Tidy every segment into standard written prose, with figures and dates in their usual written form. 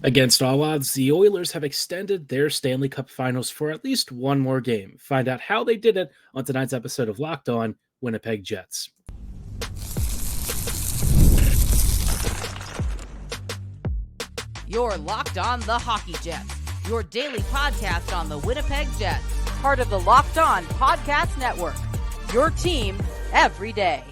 Against all odds, the Oilers have extended their Stanley Cup Finals for at least one more game. Find out how they did it on tonight's episode of Locked On Winnipeg Jets. You're Locked On the Hockey Jets, your daily podcast on the Winnipeg Jets, part of the Locked On Podcast Network, your team every day.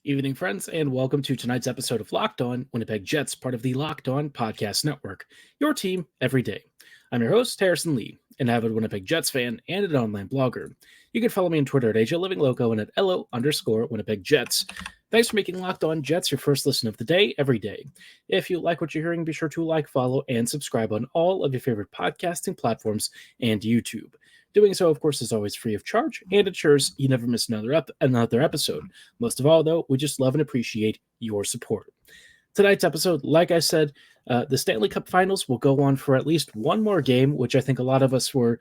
Evening, friends, and welcome to tonight's episode of Locked On Winnipeg Jets, part of the Locked On Podcast Network, your team every day. I'm your host, Harrison Lee, an avid Winnipeg Jets fan and an online blogger. You can follow me on Twitter at AJLivingLoco and at LO_Winnipeg Jets. Thanks for making Locked On Jets your first listen of the day every day. If you like what you're hearing, be sure to like, follow, and subscribe on all of your favorite podcasting platforms and YouTube. Doing so, of course, is always free of charge and ensures you never miss another episode. Most of all, though, we just love and appreciate your support. Tonight's episode, like I said, the Stanley Cup Finals will go on for at least one more game, which I think a lot of us were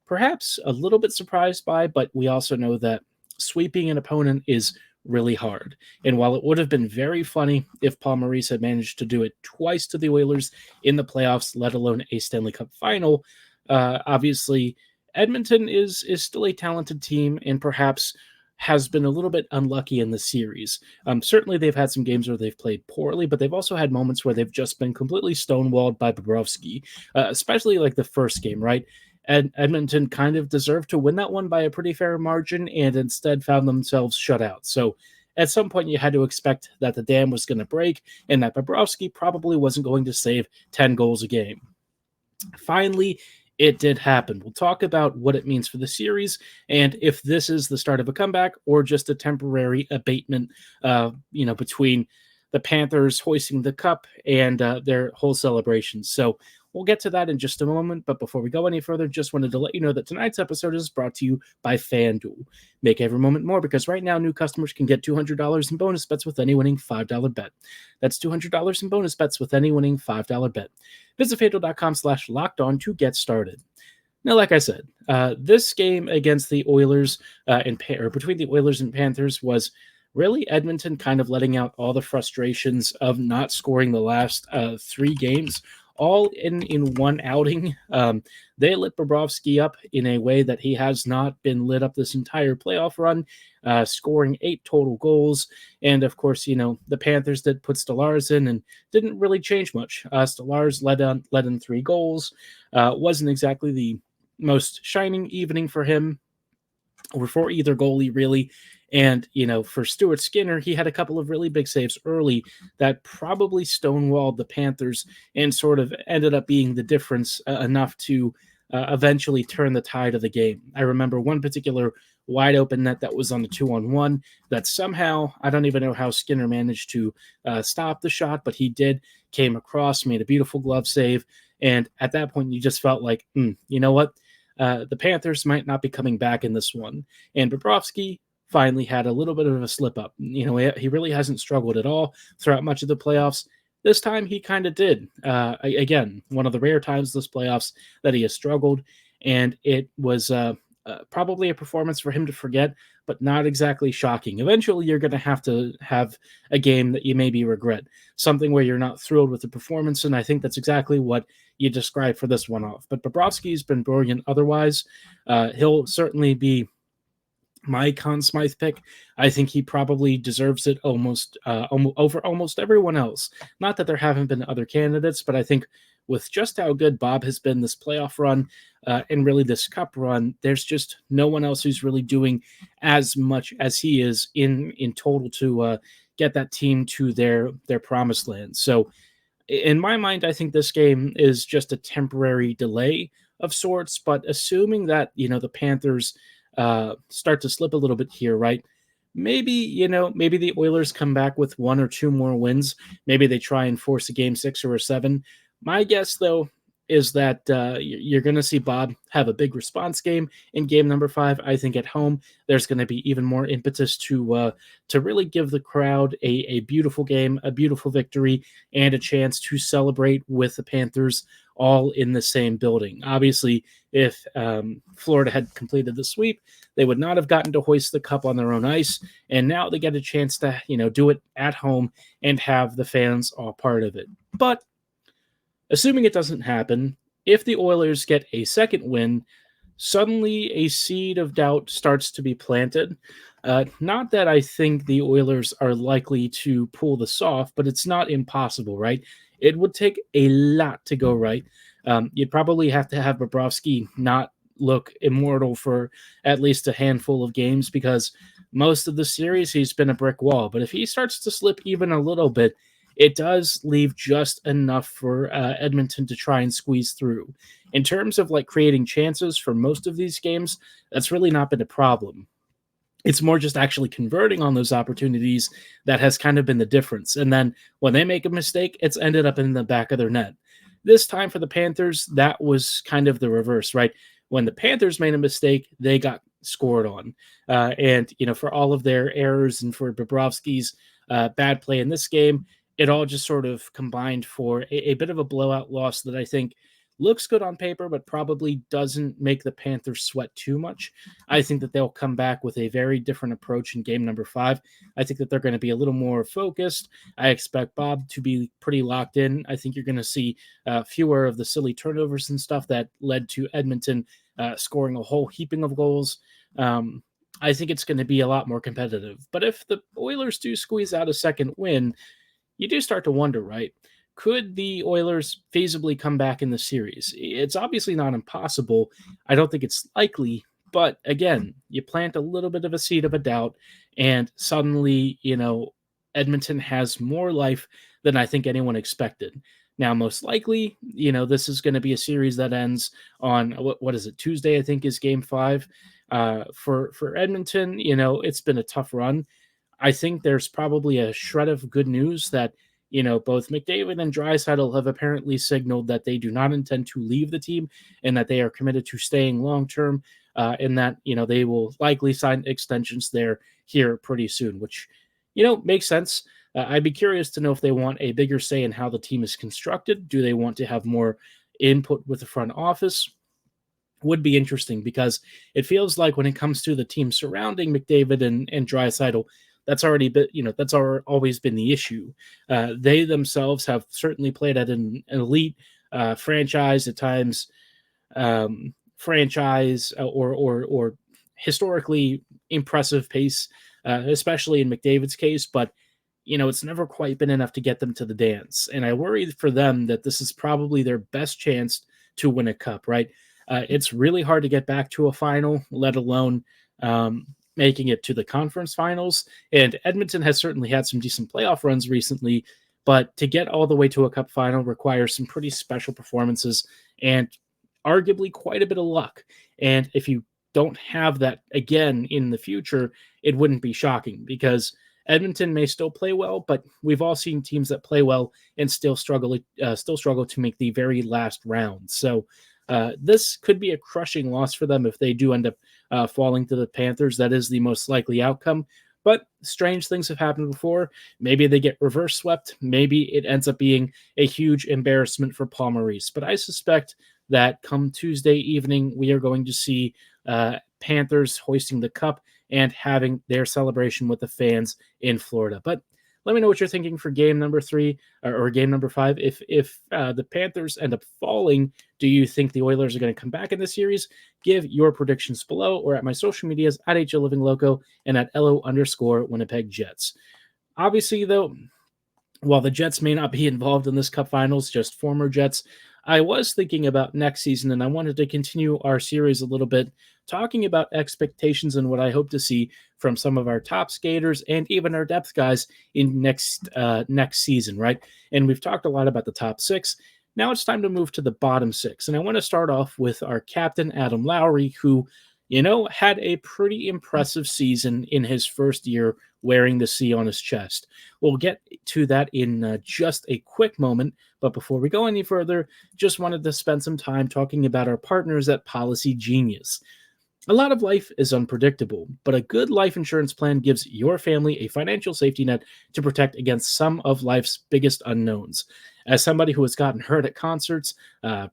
perhaps a little bit surprised by, but we also know that sweeping an opponent is really hard. And while it would have been very funny if Paul Maurice had managed to do it twice to the Oilers in the playoffs, let alone a Stanley Cup Final, obviously Edmonton is still a talented team and perhaps has been a little bit unlucky in the series. Certainly they've had some games where they've played poorly, but they've also had moments where they've just been completely stonewalled by Bobrovsky, especially like the first game, right? And Edmonton kind of deserved to win that one by a pretty fair margin and instead found themselves shut out. So at some point you had to expect that the dam was going to break and that Bobrovsky probably wasn't going to save 10 goals a game. Finally, it did happen. We'll talk about what it means for the series and if this is the start of a comeback or just a temporary abatement, between the Panthers hoisting the cup and their whole celebration. So we'll get to that in just a moment. But before we go any further, just wanted to let you know that tonight's episode is brought to you by FanDuel. Make every moment more because right now new customers can get $200 in bonus bets with any winning $5 bet. That's $200 in bonus bets with any winning $5 bet. Visit FanDuel.com/lockedon to get started. Now, like I said, this game against the Oilers between the Oilers and Panthers was really Edmonton kind of letting out all the frustrations of not scoring the last three games, all in one outing. They lit Bobrovsky up in a way that he has not been lit up this entire playoff run, scoring 8 total goals. And of course, the Panthers did put Stolarz in and didn't really change much. Stolarz led in 3 goals. Wasn't exactly the most shining evening for him or for either goalie, really. And, for Stuart Skinner, he had a couple of really big saves early that probably stonewalled the Panthers and sort of ended up being the difference enough to eventually turn the tide of the game. I remember one particular wide open net that was on the 2-on-1 that somehow, I don't even know how Skinner managed to stop the shot, but he did, came across, made a beautiful glove save. And at that point, you just felt like, you know what? The Panthers might not be coming back in this one. And Bobrovsky finally had a little bit of a slip up. He really hasn't struggled at all throughout much of the playoffs. This time he kind of did. Again, one of the rare times this playoffs that he has struggled, and it was probably a performance for him to forget, but not exactly shocking. Eventually you're going to have a game that you maybe regret, something where you're not thrilled with the performance, and I think that's exactly what you described for this one off. But Bobrovsky's been brilliant otherwise. He'll certainly be my Conn Smythe pick. I think he probably deserves it almost over almost everyone else. Not that there haven't been other candidates, but I think with just how good Bob has been this playoff run and really this cup run, there's just no one else who's really doing as much as he is in total to get that team to their promised land. So in my mind, I think this game is just a temporary delay of sorts, but assuming that, the Panthers start to slip a little bit here, right? Maybe the Oilers come back with 1 or 2 more wins. Maybe they try and force a game 6 or a 7. My guess, though, is that you're going to see Bob have a big response game in game number 5. I think at home there's going to be even more impetus to really give the crowd a beautiful game, a beautiful victory, and a chance to celebrate with the Panthers all in the same building. Obviously, if Florida had completed the sweep, they would not have gotten to hoist the cup on their own ice, and now they get a chance to do it at home and have the fans all part of it. But assuming it doesn't happen, if the Oilers get a second win, suddenly a seed of doubt starts to be planted. Not that I think the Oilers are likely to pull this off, but it's not impossible, right? It would take a lot to go right. You'd probably have to have Bobrovsky not look immortal for at least a handful of games, because most of the series he's been a brick wall. But if he starts to slip even a little bit, it does leave just enough for Edmonton to try and squeeze through. In terms of creating chances for most of these games, that's really not been a problem. It's more just actually converting on those opportunities that has kind of been the difference. And then when they make a mistake, it's ended up in the back of their net. This time for the Panthers, that was kind of the reverse, right? When the Panthers made a mistake, they got scored on. And for all of their errors and for Bobrovsky's bad play in this game, it all just sort of combined for a bit of a blowout loss that I think looks good on paper, but probably doesn't make the Panthers sweat too much. I think that they'll come back with a very different approach in game number 5. I think that they're going to be a little more focused. I expect Bob to be pretty locked in. I think you're going to see fewer of the silly turnovers and stuff that led to Edmonton scoring a whole heaping of goals. I think it's going to be a lot more competitive. But if the Oilers do squeeze out a second win, you do start to wonder, right? Could the Oilers feasibly come back in the series? It's obviously not impossible. I don't think it's likely. But again, you plant a little bit of a seed of a doubt, and suddenly, Edmonton has more life than I think anyone expected. Now, most likely, this is going to be a series that ends on, what is it, Tuesday, I think, is game 5. For Edmonton, it's been a tough run. I think there's probably a shred of good news that, both McDavid and Draisaitl have apparently signaled that they do not intend to leave the team and that they are committed to staying long-term, and that, they will likely sign extensions there here pretty soon, which, makes sense. I'd be curious to know if they want a bigger say in how the team is constructed. Do they want to have more input with the front office? Would be interesting, because it feels like when it comes to the team surrounding McDavid and Draisaitl, that's already been, that's always been the issue. They themselves have certainly played at an elite franchise, at times franchise or historically impressive pace, especially in McDavid's case. But it's never quite been enough to get them to the dance. And I worry for them that this is probably their best chance to win a cup, right? It's really hard to get back to a final, let alone making it to the conference finals. And Edmonton has certainly had some decent playoff runs recently, but to get all the way to a cup final requires some pretty special performances and arguably quite a bit of luck. And if you don't have that again in the future, it wouldn't be shocking, because Edmonton may still play well, but we've all seen teams that play well and still struggle to make the very last round. So this could be a crushing loss for them if they do end up falling to the Panthers. That is the most likely outcome. But strange things have happened before. Maybe they get reverse swept. Maybe it ends up being a huge embarrassment for Paul Maurice. But I suspect that come Tuesday evening, we are going to see Panthers hoisting the cup and having their celebration with the fans in Florida. But let me know what you're thinking for game number 3 or game number 5. If the Panthers end up falling, do you think the Oilers are going to come back in the series? Give your predictions below or at my social medias at HLivingLoco and at LO_Winnipeg Jets. Obviously, though, while the Jets may not be involved in this Cup Finals, just former Jets, I was thinking about next season, and I wanted to continue our series a little bit, talking about expectations and what I hope to see from some of our top skaters and even our depth guys in next season, right? And we've talked a lot about the top 6. Now it's time to move to the bottom 6. And I want to start off with our captain, Adam Lowry, who, had a pretty impressive season in his first year wearing the C on his chest. We'll get to that in just a quick moment, but before we go any further, just wanted to spend some time talking about our partners at Policygenius. A lot of life is unpredictable, but a good life insurance plan gives your family a financial safety net to protect against some of life's biggest unknowns. As somebody who has gotten hurt at concerts,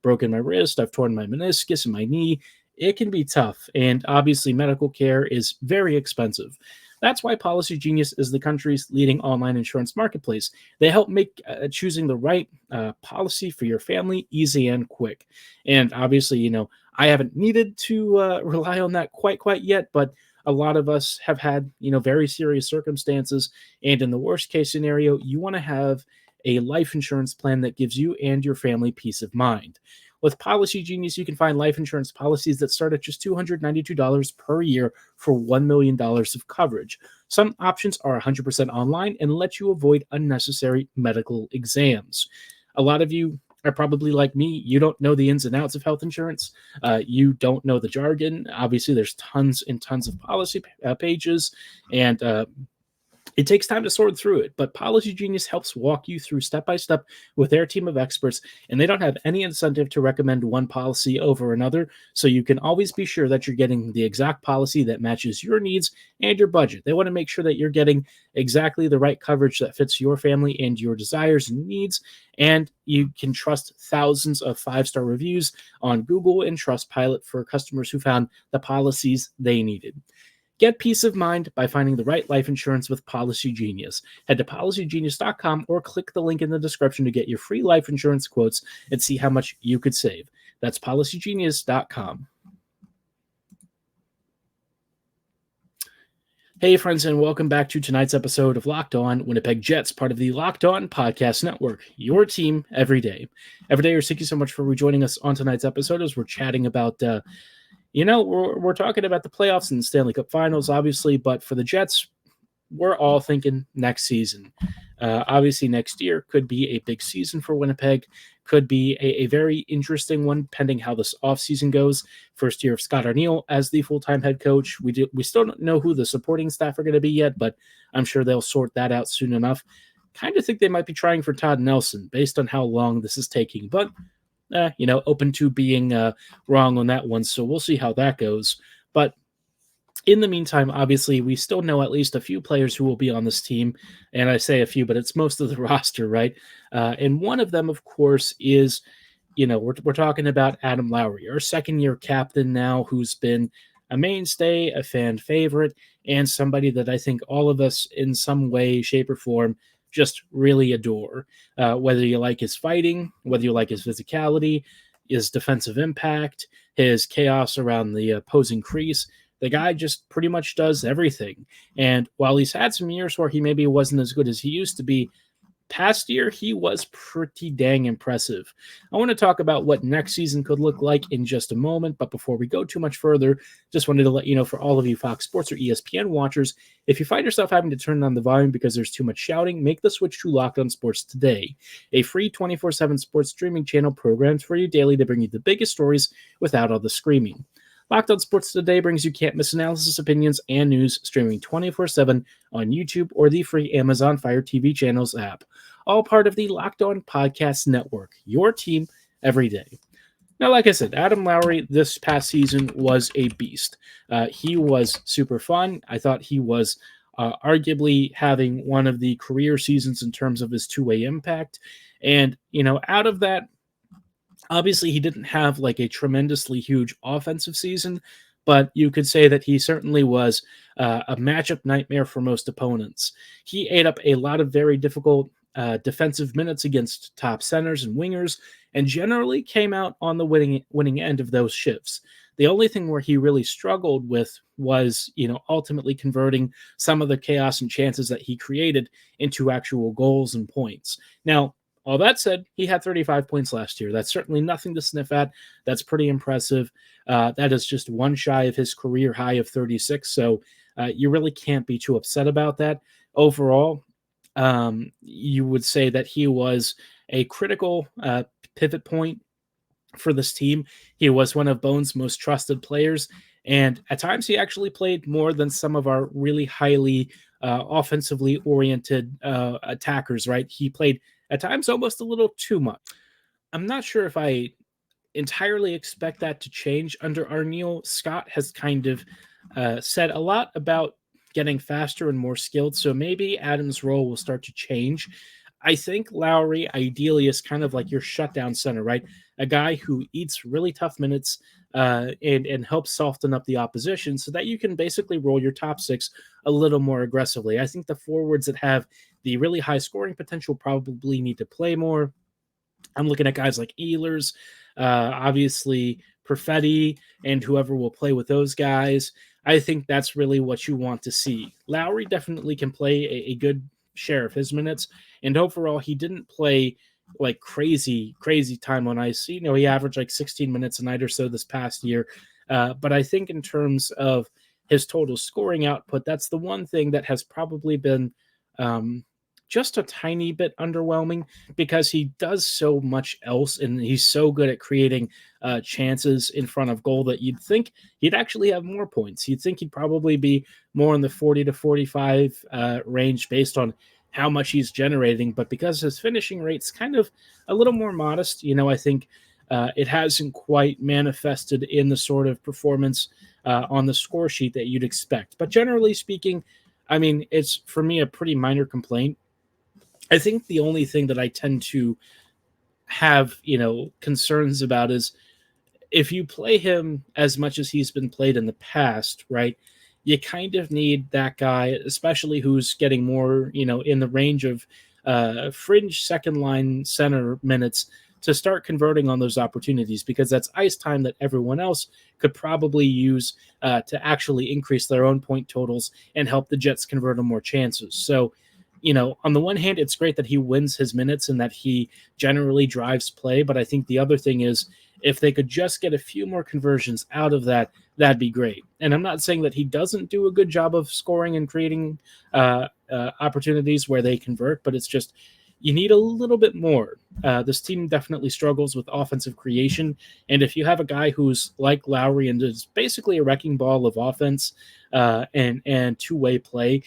broken my wrist, I've torn my meniscus and my knee, it can be tough, and obviously medical care is very expensive. That's why Policygenius is the country's leading online insurance marketplace. They help make choosing the right policy for your family easy and quick. And obviously, I haven't needed to rely on that quite yet, but a lot of us have had, very serious circumstances. And in the worst case scenario, you want to have a life insurance plan that gives you and your family peace of mind. With Policygenius, you can find life insurance policies that start at just $292 per year for $1 million of coverage. Some options are 100% online and let you avoid unnecessary medical exams. A lot of you are probably like me. You don't know the ins and outs of health insurance. You don't know the jargon. Obviously, there's tons and tons of policy pages, and it takes time to sort through it, but Policygenius helps walk you through step-by-step with their team of experts, and they don't have any incentive to recommend one policy over another, so you can always be sure that you're getting the exact policy that matches your needs and your budget. They want to make sure that you're getting exactly the right coverage that fits your family and your desires and needs, and you can trust thousands of 5-star reviews on Google and Trustpilot for customers who found the policies they needed. Get peace of mind by finding the right life insurance with Policygenius. Head to policygenius.com or click the link in the description to get your free life insurance quotes and see how much you could save. That's policygenius.com. Hey, friends, and welcome back to tonight's episode of Locked On Winnipeg Jets, part of the Locked On Podcast Network, your team every day. Every day, thank you so much for rejoining us on tonight's episode as we're chatting about we're talking about the playoffs and the Stanley Cup Finals, obviously, but for the Jets, we're all thinking next season. Obviously, next year could be a big season for Winnipeg, could be a very interesting one, pending how this offseason goes. First year of Scott Arniel as the full-time head coach. We still don't know who the supporting staff are going to be yet, but I'm sure they'll sort that out soon enough. Kind of think they might be trying for Todd Nelson based on how long this is taking, but open to being wrong on that one. So we'll see how that goes. But in the meantime, obviously, we still know at least a few players who will be on this team. And I say a few, but it's most of the roster, right? And one of them, of course, is, we're talking about Adam Lowry, our second-year captain now, who's been a mainstay, a fan favorite, and somebody that I think all of us in some way, shape, or form just really adore. Whether you like his fighting, whether you like his physicality, his defensive impact, his chaos around the opposing crease, the guy just pretty much does everything. And while he's had some years where he maybe wasn't as good as he used to be, past year he was pretty dang impressive. I want to talk about what next season could look like in just a moment, but before we go too much further, just wanted to let you know, for all of you Fox Sports or ESPN watchers, if you find yourself having to turn down the volume because there's too much shouting, make the switch to Locked On Sports today, a free 24/7 sports streaming channel programmed for you daily to bring you the biggest stories without all the screaming. Locked On Sports Today brings you can't-miss analysis, opinions, and news, streaming 24/7 on YouTube or the free Amazon Fire TV channels app. All part of the Locked On Podcast Network, your team every day. Now, like I said, Adam Lowry this past season was a beast. He was super fun. I thought he was arguably having one of the career seasons in terms of his two-way impact. And, out of that, obviously, he didn't have like a tremendously huge offensive season, but you could say that he certainly was a matchup nightmare for most opponents. He ate up a lot of very difficult defensive minutes against top centers and wingers, and generally came out on the winning end of those shifts. The only thing where he really struggled with was, ultimately converting some of the chaos and chances that he created into actual goals and points. Now, all that said, he had 35 points last year. That's certainly nothing to sniff at. That's pretty impressive. That is just one shy of his career high of 36. So you really can't be too upset about that. Overall, you would say that he was a critical pivot point for this team. He was one of Bone's most trusted players. And at times he actually played more than some of our really highly offensively oriented attackers, right? He played at times almost a little too much. I'm not sure if I entirely expect that to change under Arneal. Scott has kind of said a lot about getting faster and more skilled, so maybe Adams' role will start to change. I think Lowry ideally is kind of like your shutdown center, right? A guy who eats really tough minutes and helps soften up the opposition so that you can basically roll your top six a little more aggressively. I think the forwards that have the really high scoring potential probably need to play more. I'm looking at guys like Ehlers, obviously Perfetti, and whoever will play with those guys. I think that's really what you want to see. Lowry definitely can play a good share of his minutes, and overall, he didn't play like crazy time on ice. You know, he averaged like 16 minutes a night or so this past year. But I think in terms of his total scoring output, that's the one thing that has probably been just a tiny bit underwhelming because he does so much else and he's so good at creating chances in front of goal that you'd think he'd actually have more points. You'd think he'd probably be more in the 40 to 45 range based on how much he's generating, but because his finishing rate's kind of a little more modest, you know, I think it hasn't quite manifested in the sort of performance on the score sheet that you'd expect. But generally speaking, I mean, it's for me a pretty minor complaint. I think the only thing that I tend to have, you know, concerns about is if you play him as much as he's been played in the past, right? You kind of need that guy, especially who's getting more, you know, in the range of fringe second line center minutes to start converting on those opportunities because that's ice time that everyone else could probably use to actually increase their own point totals and help the Jets convert on more chances. So, you know, on the one hand, it's great that he wins his minutes and that he generally drives play. But I think the other thing is if they could just get a few more conversions out of that, that'd be great. And I'm not saying that he doesn't do a good job of scoring and creating opportunities where they convert, but it's just you need a little bit more. This team definitely struggles with offensive creation. And if you have a guy who's like Lowry and is basically a wrecking ball of offense and two-way play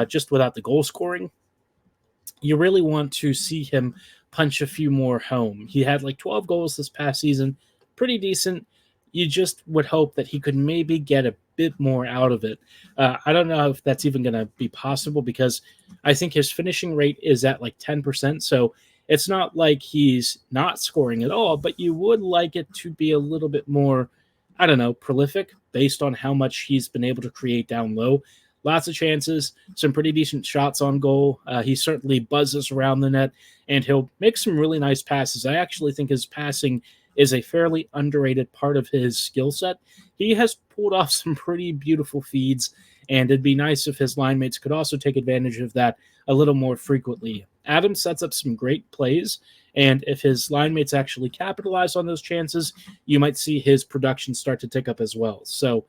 just without the goal scoring, you really want to see him punch a few more home. He had like 12 goals this past season, pretty decent. You just would hope that he could maybe get a bit more out of it. I don't know if that's even going to be possible because I think his finishing rate is at like 10%. So it's not like he's not scoring at all, but you would like it to be a little bit more, I don't know, prolific based on how much he's been able to create down low. Lots of chances, some pretty decent shots on goal. He certainly buzzes around the net, and he'll make some really nice passes. I actually think his passing is a fairly underrated part of his skill set. He has pulled off some pretty beautiful feeds, and it'd be nice if his line mates could also take advantage of that a little more frequently. Adam sets up some great plays, and if his line mates actually capitalize on those chances, you might see his production start to tick up as well. So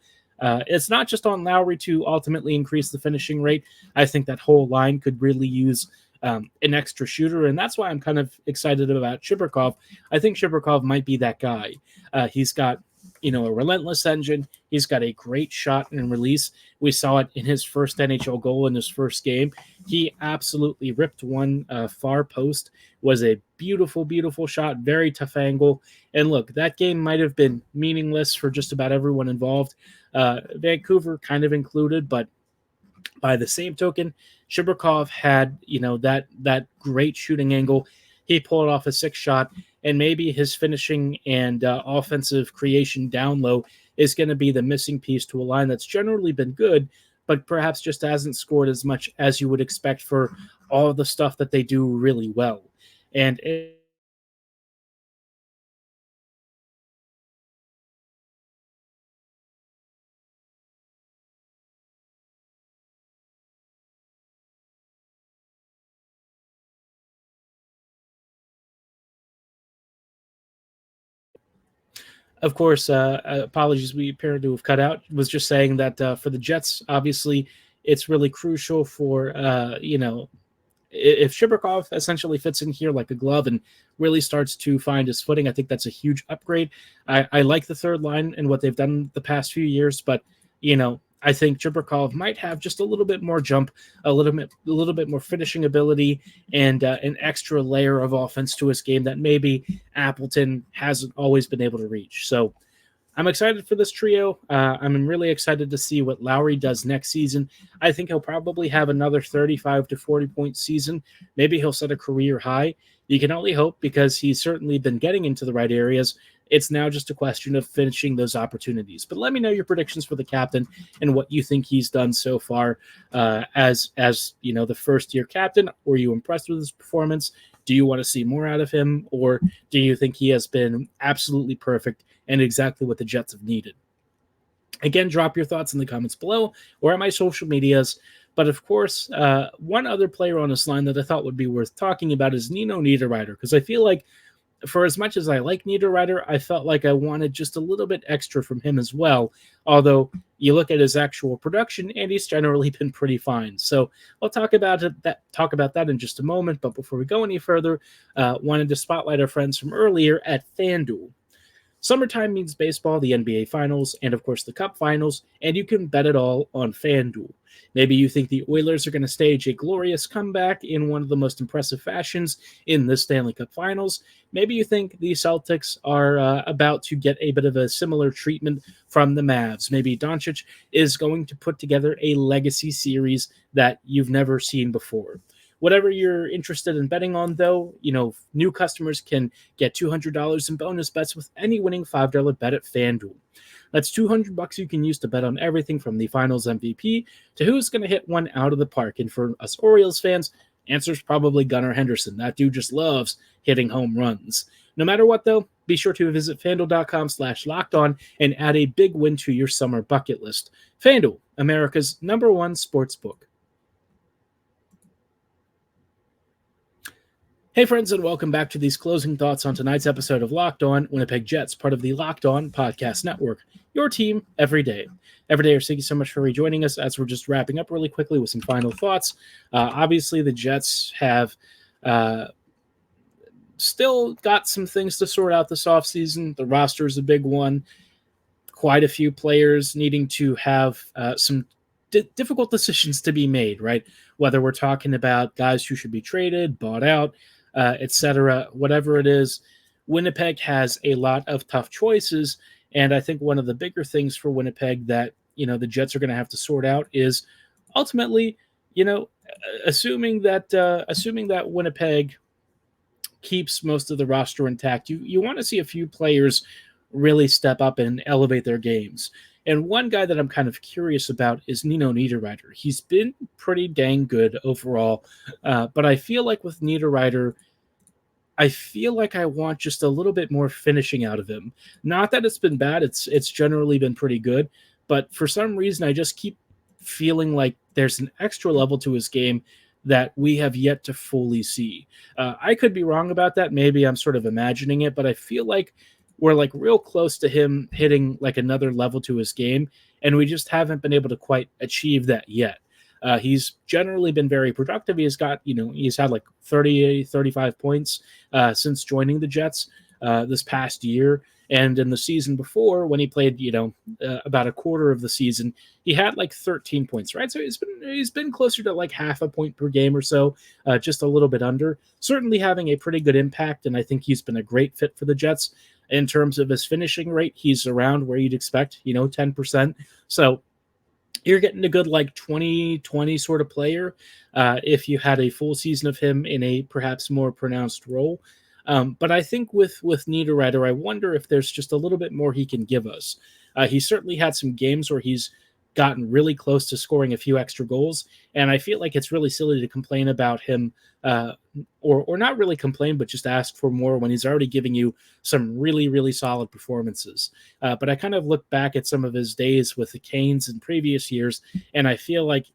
it's not just on Lowry to ultimately increase the finishing rate. I think that whole line could really use an extra shooter, and that's why I'm kind of excited about Chibrikov. I think Chibrikov might be that guy. He's got, you know, a relentless engine. He's got a great shot and release. We saw it in his first NHL goal in his first game. He absolutely ripped one far post. Was a beautiful, beautiful shot, very tough angle. And look, that game might have been meaningless for just about everyone involved. Vancouver kind of included, but by the same token, Chibrikov had, you know, that great shooting angle. He pulled off a 6 shot, and maybe his finishing and offensive creation down low is going to be the missing piece to a line that's generally been good, but perhaps just hasn't scored as much as you would expect for all of the stuff that they do really well. And of course, apologies, we appear to have cut out. Was just saying that for the Jets, obviously, it's really crucial for, you know, if Chibrikov essentially fits in here like a glove and really starts to find his footing, I think that's a huge upgrade. I like the third line and what they've done the past few years, but, you know, I think Chibrikov might have just a little bit more jump, a little bit more finishing ability, and an extra layer of offense to his game that maybe Appleton hasn't always been able to reach. So I'm excited for this trio. I'm really excited to see what Lowry does next season. I think he'll probably have another 35 to 40 point season. Maybe he'll set a career high. You can only hope, because he's certainly been getting into the right areas. It's now just a question of finishing those opportunities. But let me know your predictions for the captain and what you think he's done so far as the first-year captain. Were you impressed with his performance? Do you want to see more out of him? Or do you think he has been absolutely perfect and exactly what the Jets have needed? Again, drop your thoughts in the comments below or at my social medias. But of course, one other player on this line that I thought would be worth talking about is Niederreiter, because I feel like for as much as I like Niederreiter, I felt like I wanted just a little bit extra from him as well. Although you look at his actual production, and he's generally been pretty fine. So I'll talk about that in just a moment. But before we go any further, wanted to spotlight our friends from earlier at FanDuel. Summertime means baseball, the NBA Finals, and of course the Cup Finals, and you can bet it all on FanDuel. Maybe you think the Oilers are going to stage a glorious comeback in one of the most impressive fashions in the Stanley Cup Finals. Maybe you think the Celtics are about to get a bit of a similar treatment from the Mavs. Maybe Doncic is going to put together a legacy series that you've never seen before. Whatever you're interested in betting on, though, new customers can get $200 in bonus bets with any winning $5 bet at FanDuel. That's $200 you can use to bet on everything from the Finals MVP to who's going to hit one out of the park. And for us Orioles fans, answer's probably Gunnar Henderson. That dude just loves hitting home runs. No matter what, though, be sure to visit FanDuel.com/lockedon and add a big win to your summer bucket list. FanDuel, America's #1 sportsbook. Hey friends, and welcome back to these closing thoughts on tonight's episode of Locked On Winnipeg Jets, part of the Locked On Podcast Network. Your team every day. Every day, thank you so much for rejoining us as we're just wrapping up really quickly with some final thoughts. Obviously, the Jets have still got some things to sort out this offseason. The roster is a big one. Quite a few players needing to have some difficult decisions to be made, right? Whether we're talking about guys who should be traded, bought out, etc., whatever it is, Winnipeg has a lot of tough choices. And I think one of the bigger things for Winnipeg that, the Jets are going to have to sort out is ultimately, assuming that Winnipeg keeps most of the roster intact, you want to see a few players really step up and elevate their games. And one guy that I'm kind of curious about is Niederreiter. He's been pretty dang good overall, but I feel like with Niederreiter, I feel like I want just a little bit more finishing out of him. Not that it's been bad. It's generally been pretty good, but for some reason, I just keep feeling like there's an extra level to his game that we have yet to fully see. I could be wrong about that. Maybe I'm sort of imagining it, but I feel like we're like real close to him hitting like another level to his game, and we just haven't been able to quite achieve that yet. He's generally been very productive. He's had like 30, 35 points since joining the Jets this past year. And in the season before, when he played, about a quarter of the season, he had like 13 points, right? So he's been closer to like half a point per game or so, just a little bit under. Certainly having a pretty good impact, and I think he's been a great fit for the Jets. In terms of his finishing rate, he's around where you'd expect, 10%. So you're getting a good like 20-20 sort of player if you had a full season of him in a perhaps more pronounced role. But I think with Niederreiter, I wonder if there's just a little bit more he can give us. He certainly had some games where he's gotten really close to scoring a few extra goals, and I feel like it's really silly to complain about him, or not really complain, but just ask for more when he's already giving you some really, really solid performances. But I kind of look back at some of his days with the Canes in previous years, and I feel like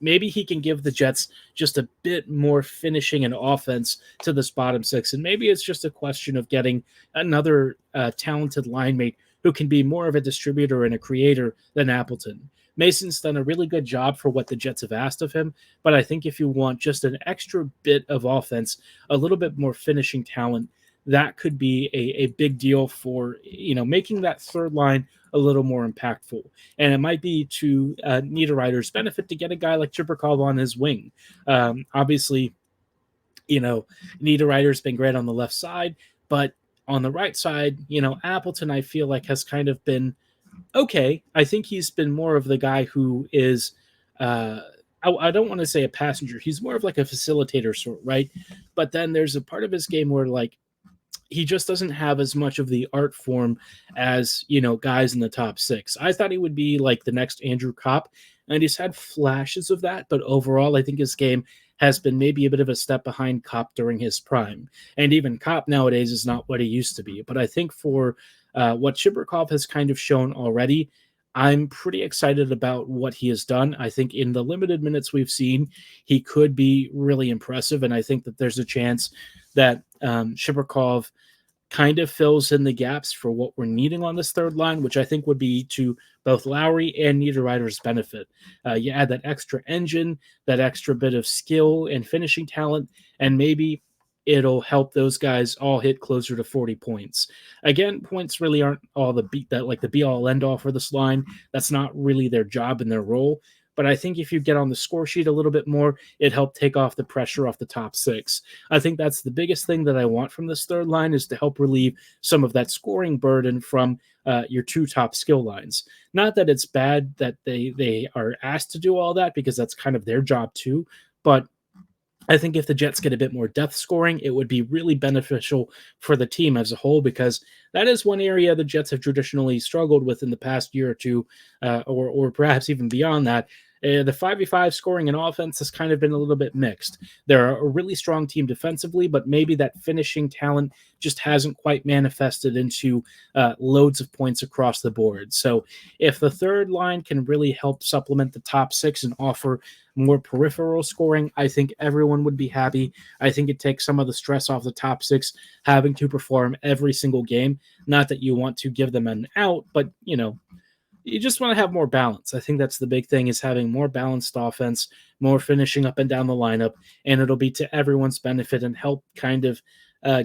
maybe he can give the Jets just a bit more finishing and offense to this bottom six. And maybe it's just a question of getting another talented line mate who can be more of a distributor and a creator than Appleton. Mason's done a really good job for what the Jets have asked of him, but I think if you want just an extra bit of offense, a little bit more finishing talent, that could be a big deal for, making that third line a little more impactful. And it might be to Niederreiter's benefit to get a guy like Chibrikov on his wing. Obviously, Niederreiter's been great on the left side, but on the right side, Appleton, I feel like, has kind of been okay. I think he's been more of the guy who is, I don't want to say a passenger. He's more of like a facilitator sort, right? But then there's a part of his game where, like, he just doesn't have as much of the art form as, guys in the top six. I thought he would be like the next Andrew Kopp, and he's had flashes of that. But overall, I think his game has been maybe a bit of a step behind Kopp during his prime. And even Kopp nowadays is not what he used to be. But I think for what Chibrikov has kind of shown already, I'm pretty excited about what he has done. I think in the limited minutes we've seen, he could be really impressive. And I think that there's a chance that Chibrikov kind of fills in the gaps for what we're needing on this third line, which I think would be to both Lowry and Niederreiter's benefit. You add that extra engine, that extra bit of skill and finishing talent, and maybe it'll help those guys all hit closer to 40 points. Again, points really aren't all the be all end all for this line. That's not really their job and their role. But I think if you get on the score sheet a little bit more, it helped take off the pressure off the top six. I think that's the biggest thing that I want from this third line, is to help relieve some of that scoring burden from your two top skill lines. Not that it's bad that they are asked to do all that, because that's kind of their job too. But I think if the Jets get a bit more depth scoring, it would be really beneficial for the team as a whole, because that is one area the Jets have traditionally struggled with in the past year or two, or perhaps even beyond that. The 5v5 scoring and offense has kind of been a little bit mixed. They're a really strong team defensively, but maybe that finishing talent just hasn't quite manifested into loads of points across the board. So if the third line can really help supplement the top six and offer more peripheral scoring, I think everyone would be happy. I think it takes some of the stress off the top six having to perform every single game. Not that you want to give them an out, but, you just want to have more balance. I think that's the big thing, is having more balanced offense, more finishing up and down the lineup, and it'll be to everyone's benefit and help kind of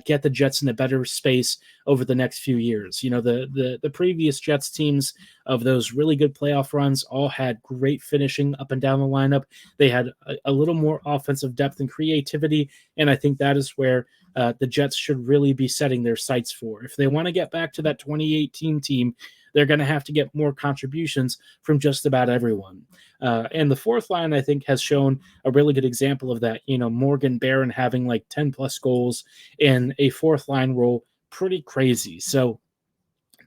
get the Jets in a better space over the next few years. The previous Jets teams of those really good playoff runs all had great finishing up and down the lineup. They had a little more offensive depth and creativity, and I think that is where the Jets should really be setting their sights for. If they want to get back to that 2018 team, they're going to have to get more contributions from just about everyone. And the fourth line, I think, has shown a really good example of that. Morgan Barron having like 10 plus goals in a fourth line role, pretty crazy. So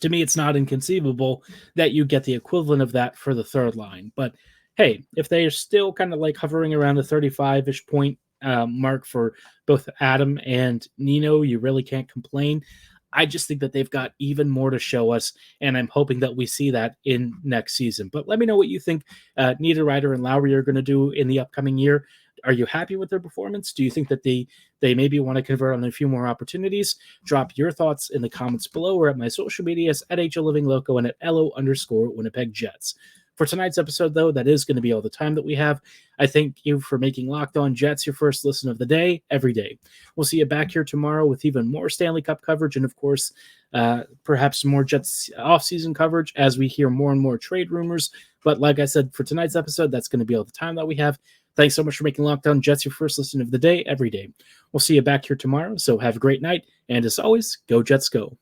to me, it's not inconceivable that you get the equivalent of that for the third line. But hey, if they are still kind of like hovering around the 35-ish point mark for both Adam and Nino, you really can't complain. I just think that they've got even more to show us, and I'm hoping that we see that in next season. But let me know what you think Niederreiter and Lowry are going to do in the upcoming year. Are you happy with their performance? Do you think that they maybe want to convert on a few more opportunities? Drop your thoughts in the comments below, or at my social medias at HLivingLoco and at LO_Winnipeg Jets. For tonight's episode, though, that is going to be all the time that we have. I thank you for making Locked On Jets your first listen of the day, every day. We'll see you back here tomorrow with even more Stanley Cup coverage and, of course, perhaps more Jets offseason coverage as we hear more and more trade rumors. But like I said, for tonight's episode, that's going to be all the time that we have. Thanks so much for making Locked On Jets your first listen of the day, every day. We'll see you back here tomorrow, so have a great night. And as always, go Jets go.